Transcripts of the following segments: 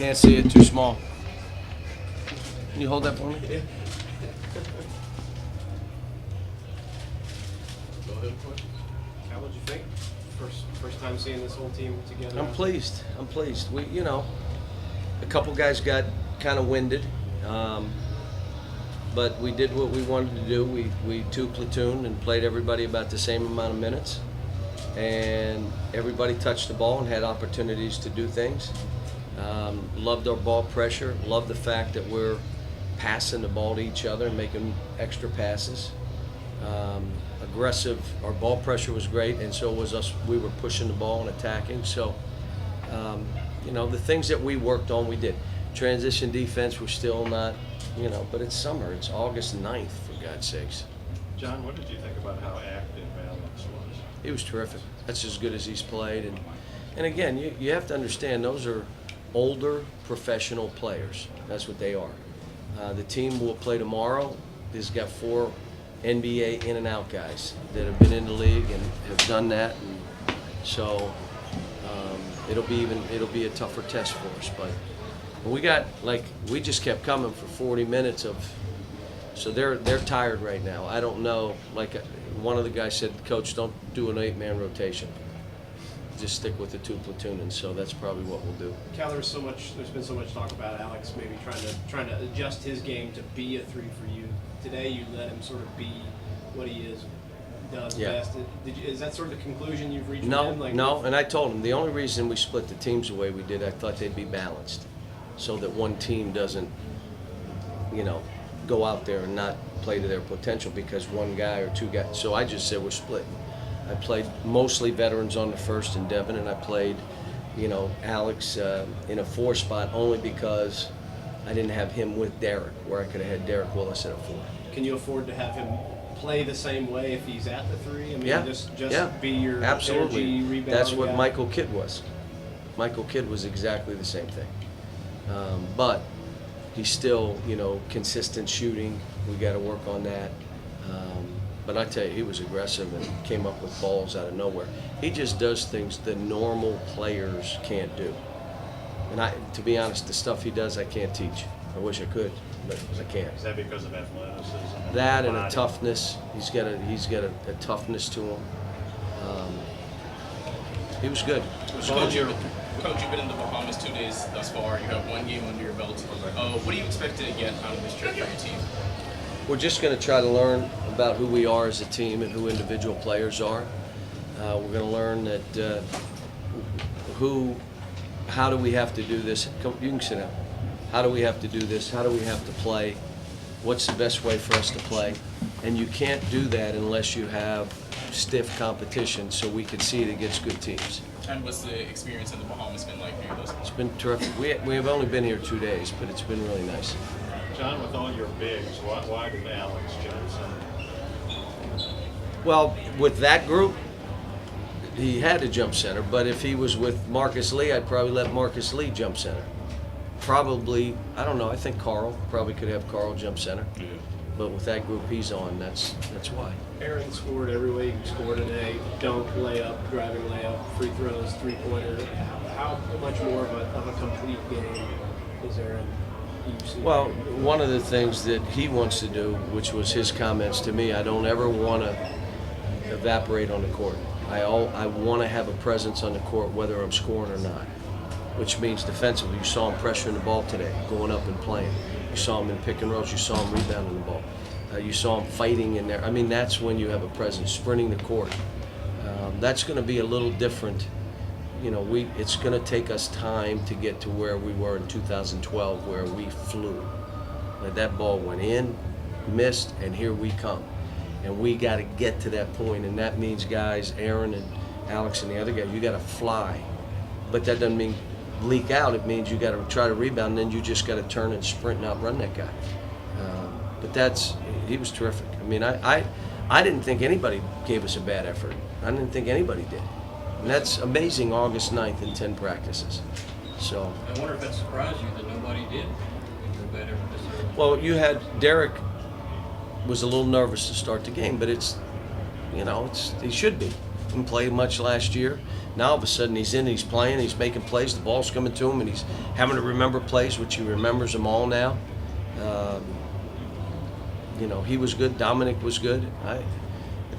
Can't see it, too small. Can you hold that for me? Yeah. Go ahead, question. Cal, what'd you think? First time seeing this whole team together. I'm pleased. I'm pleased. We, a couple guys got kind of winded, but we did what we wanted to do. We two-platooned and played everybody about the same amount of minutes, and everybody touched the ball and had opportunities to do things. Loved our ball pressure. Loved the fact that we're passing the ball to each other and making extra passes. Aggressive. Our ball pressure was great, and so was us. We were pushing the ball and attacking. So, the things that we worked on, we did. Transition defense, we're still not, but it's summer. It's August 9th, for God's sakes. John, what did you think about how active Alex was? He was terrific. That's as good as he's played. And again, you have to understand, those are older professional players. That's what they are. The team will play tomorrow has got 4 NBA in and out guys that have been in the league and have done that. And so it'll be a tougher test for us. But we just kept coming for 40 minutes so they're tired right now. I don't know. Like one of the guys said, Coach, don't do an 8-man rotation. Just stick with the 2-platoon, and so that's probably what we'll do. Cal, there's been so much talk about Alex maybe trying to adjust his game to be a 3 for you. Today you let him sort of be what he does best. Is that sort of the conclusion you've reached? No, with him? no, and I told him the only reason we split the teams the way we did, I thought they'd be balanced, so that one team doesn't, go out there and not play to their potential because one guy or 2 guys. So I just said we're split. I played mostly veterans on the first in Devin, and I played, Alex in a 4 spot only because I didn't have him with Derek, where I could have had Derek Willis at a 4. Can you afford to have him play the same way if he's at the 3? I mean, Yeah. just Yeah. be your Absolutely. energy rebounding That's what guy. Michael Kidd was. Michael Kidd was exactly the same thing. But he's still, consistent shooting. We got to work on that. But I tell you, he was aggressive and came up with balls out of nowhere. He just does things that normal players can't do. And to be honest, the stuff he does, I can't teach. I wish I could, but I can't. Is that because of athleticism? That and a body? toughness. He's got a toughness to him. He was good. Coach, you've been in the Bahamas 2 days thus far. You have 1 game under your belt. What do you expect to get out of this trip for your team? We're just going to try to learn about who we are as a team and who individual players are. We're going to learn that how do we have to do this? You can sit down. How do we have to do this? How do we have to play? What's the best way for us to play? And you can't do that unless you have stiff competition so we can see it against good teams. And what's the experience in the Bahamas been like for you thus far? It's been terrific. We have only been here 2 days, but it's been really nice. John, with all your bigs, why did Alex Johnson? Well, with that group, he had to jump center, but if he was with Marcus Lee, I'd probably let Marcus Lee jump center. Probably, I don't know, I think Carl, probably could have Carl jump center. Yeah. But with that group he's on, that's why. Aaron scored every way he can score today. Dunk, layup, driving layup, free throws, 3-pointer. How much more of a complete game is Aaron? Well, one of the things that he wants to do, which was his comments to me, I don't ever want to evaporate on the court. I want to have a presence on the court whether I'm scoring or not, which means defensively. You saw him pressuring the ball today, going up and playing. You saw him in pick and rolls. You saw him rebounding the ball. You saw him fighting in there. I mean, that's when you have a presence, sprinting the court. That's going to be a little different. It's going to take us time to get to where we were in 2012, where we flew. That ball went in, missed, and here we come. And we got to get to that point, and that means guys, Aaron and Alex and the other guy, you got to fly. But that doesn't mean leak out. It means you got to try to rebound, and then you just got to turn and sprint and outrun that guy. But he was terrific. I mean, I didn't think anybody gave us a bad effort. I didn't think anybody did. And that's amazing, August 9th in 10 practices. So. I wonder if that surprised you that nobody did. Well, you had Derek was a little nervous to start the game, but he should be. didn't play much last year. Now all of a sudden he's playing, he's making plays, the ball's coming to him, and he's having to remember plays, which he remembers them all now. He was good. Dominic was good. Like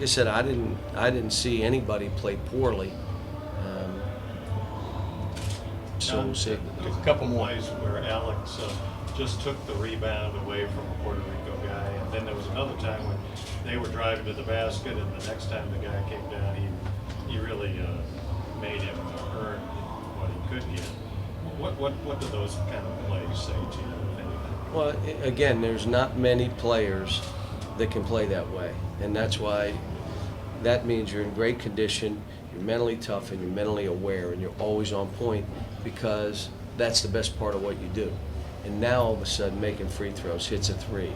I said, I didn't see anybody play poorly. So we'll see. There's a couple plays where Alex just took the rebound away from a Puerto Rico guy, and then there was another time when they were driving to the basket, and the next time the guy came down, he really made him earn what he could get. What do those kind of plays say to you, if anything? Well, again, there's not many players that can play that way, and that's why that means you're in great condition, you're mentally tough, and you're mentally aware, and you're always on point, because that's the best part of what you do. And now all of a sudden making free throws, hits a three,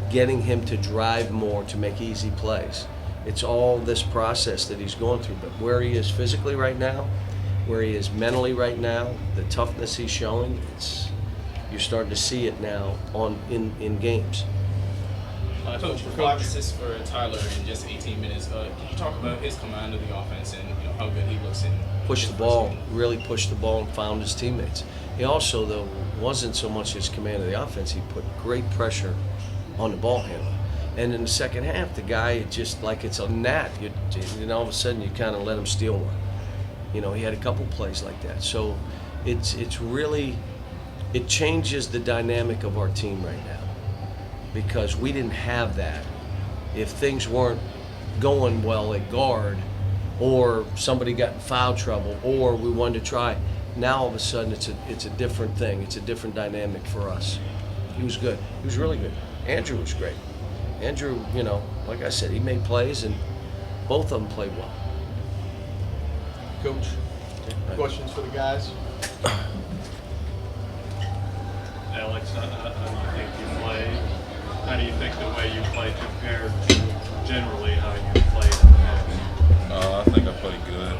getting him to drive more to make easy plays. It's all this process that he's going through, but where he is physically right now, where he is mentally right now, the toughness he's showing, you're starting to see it now in games. Coach, assists for Tyler in just 18 minutes. Can you talk about his command of the offense and how good he looks in? Pushed the ball, really pushed the ball and found his teammates. He also, though, wasn't so much his command of the offense. He put great pressure on the ball handler. And in the second half, the guy, just like it's a gnat, and all of a sudden you kind of let him steal one. He had a couple plays like that. So it's really, it changes the dynamic of our team right now, because we didn't have that. If things weren't going well at guard, or somebody got in foul trouble, or we wanted to try, now all of a sudden it's a different thing. It's a different dynamic for us. He was good. He was really good. Andrew was great. Andrew, like I said, he made plays, and both of them played well. Coach, questions for the guys? Alex, how do you think you played? How do you think the way you played compared to generally how you played in the past? I think I played good. It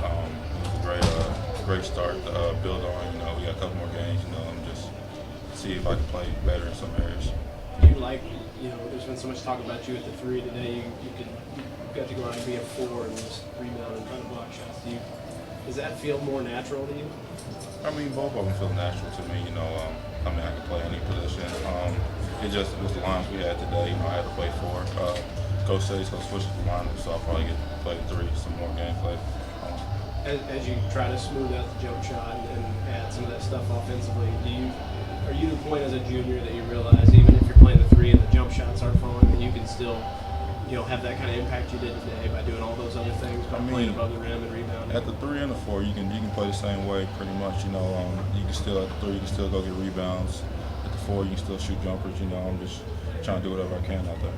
was a great start to build on. We got a couple more games, and just see if I can play better in some areas. You there's been so much talk about you at the three today. You got to go out and be a four and just rebound and try to block shots. Does that feel more natural to you? I mean, both of them feel natural to me. I can play any position. It was the lines we had today. I had to play four. Coach said he's going to switch the lineup, so I'll probably get to play three, some more gameplay. As you try to smooth out the jump shot and add some of that stuff offensively, are you to the point as a junior that you realize even if you're playing the three and the jump shots aren't falling, that you can still have that kind of impact you did today by doing all those other things, by playing above the rim and rebounding? At the 3 and the 4, you can play the same way pretty much. You can still at the 3, you can still go get rebounds. At the 4, you can still shoot jumpers. I'm just trying to do whatever I can out there.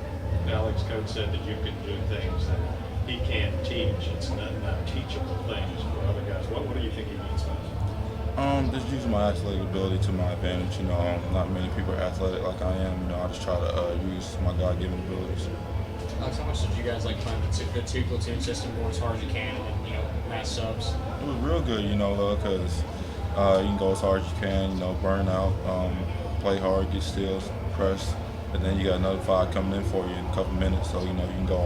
Alex, coach said that you can do things that he can't teach. It's not teachable things for other guys. What do you think he means by that? Just using my athletic ability to my advantage. Not many people are athletic like I am. I just try to use my God-given abilities. Alex, how much did you guys playing the two platoon system, going as hard as you can, and mass subs? It was real good, because you can go as hard as you can, burn out, play hard, get steals, press, and then you got another 5 coming in for you in a couple minutes, so you can go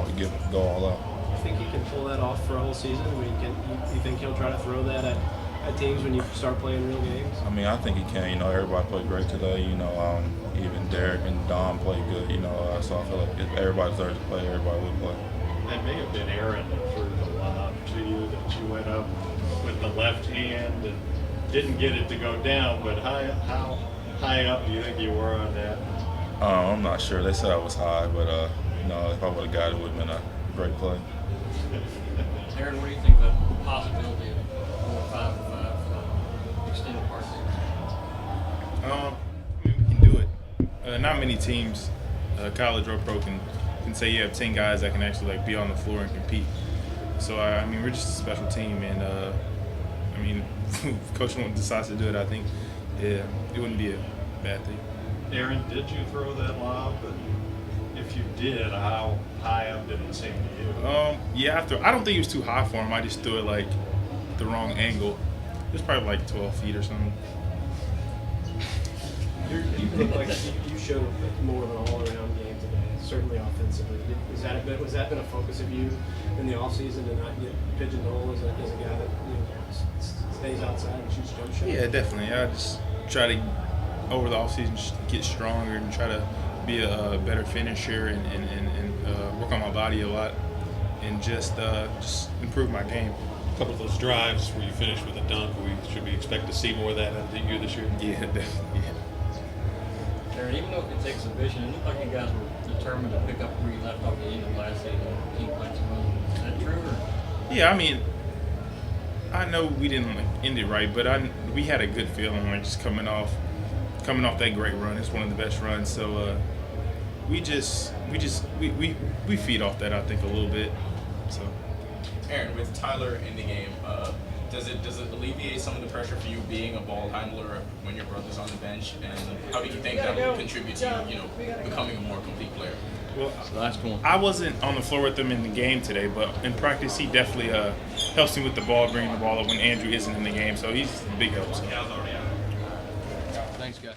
all out. You think he can pull that off for a whole season? I mean, you think he'll try to throw that at teams when you start playing real games? I mean, I think he can. Everybody played great today. Even Derek and Dom played good. So I feel like if everybody deserves to play, everybody would play. That may have been Aaron that threw the lob to you, that you went up with the left hand and didn't get it to go down. But how high up do you think you were on that? I'm not sure. They said I was high, but if I would have got it, it would have been a great play. Aaron, what do you think the possibility of going 5 for 5 for the extended part? We can do it. Not many teams, college or pro, can say you have 10 guys that can actually be on the floor and compete. So we're just a special team, and if Coach decides to do it, I think it wouldn't be a bad thing. Aaron, did you throw that lob? And if you did, how high up did it seem to you? I don't think it was too high for him. I just threw it the wrong angle. It was probably 12 feet or something. You look like you showed more of an all-around game today. certainly offensively. Was that been a focus of you in the offseason to not get pigeonholed as a guy that stays outside and shoots jump shots? Yeah, definitely. I just try to, over the offseason, just get stronger and try to be a better finisher and work on my body a lot and just improve my game. A couple of those drives where you finish with a dunk, should we expect to see more of that out of you this year? Yeah, definitely. Yeah. Aaron, even though it's exhibition, it looked like you guys were determined to pick up where you left off the end of last season. Team playing some well. Is that true? Or? Yeah, I mean, I know we didn't end it right, but we had a good feeling just coming off that great run. It's one of the best runs. So we feed off that, I think, a little bit. So. Aaron, with Tyler in the game, does it alleviate some of the pressure for you being a ball handler when your brother's on the bench, and how do you think that will contribute to you becoming a more complete player? Well, Last one. I wasn't on the floor with him in the game today, but in practice he definitely helps me with the ball, bringing the ball up when Andrew isn't in the game. So he's a big help. So. Thanks, guys.